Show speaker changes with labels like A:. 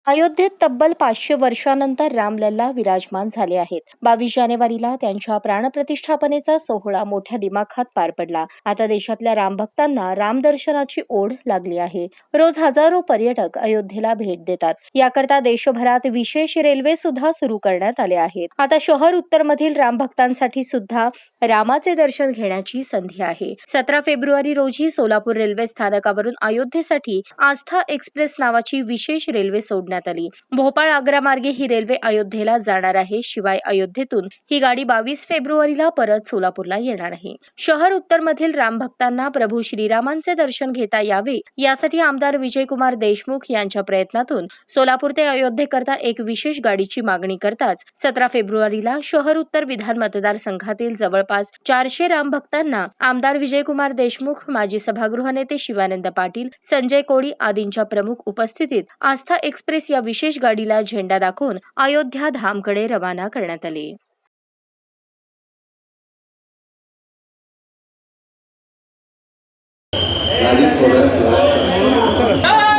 A: अयोध्येत तब्बल 500 वर्षांनंतर रामलल्ला विराजमान झाले आहेत. 22 जानेवारीला त्यांच्या प्राणप्रतिष्ठापनेचा सोहळा मोठ्या दिमाखात पार पडला. आता देशातल्या रामभक्तांना रामदर्शनाची ओढ लागली आहे. रोज हजारो पर्यटक अयोध्येला भेट देतात. याकरता देशभरात विशेष रेल्वे सुद्धा सुरू करण्यात आले आहेत. आता शहर उत्तर मधील रामभक्तांसाठी सुद्धा रामाचे दर्शन घेण्याची संधी आहे. 17 फेब्रुवारी रोजी सोलापूर रेल्वे स्थानकावरून अयोध्येसाठी आस्था एक्सप्रेस नावाची विशेष रेल्वे सोडण्यात आली. भोपाळ आग्रा मार्गे ही रेल्वे अयोध्येला जाणार आहे. शिवाय अयोध्येतून ही गाडी 22 फेब्रुवारीला परत सोलापूरला येणार आहे. शहर उत्तर मधील रामभक्तांना प्रभू श्रीरामांचे दर्शन घेता यावे यासाठी आमदार विजयकुमार देशमुख यांच्या प्रयत्नातून सोलापूर ते अयोध्येकरता एक विशेष गाडीची मागणी करताच 17 फेब्रुवारीला शहर उत्तर विधान मतदारसंघातील जवळपास 400 रामभक्तांना आमदार विजयकुमार देशमुख, माजी सभागृह नेते शिवानंद पाटील, संजय कोळी आदींच्या प्रमुख उपस्थितीत आस्था एक्सप्रेस या विशेष गाडीला झेंडा दाखवून अयोध्या धामकडे रवाना करण्यात आले.
B: गाडी सोडा.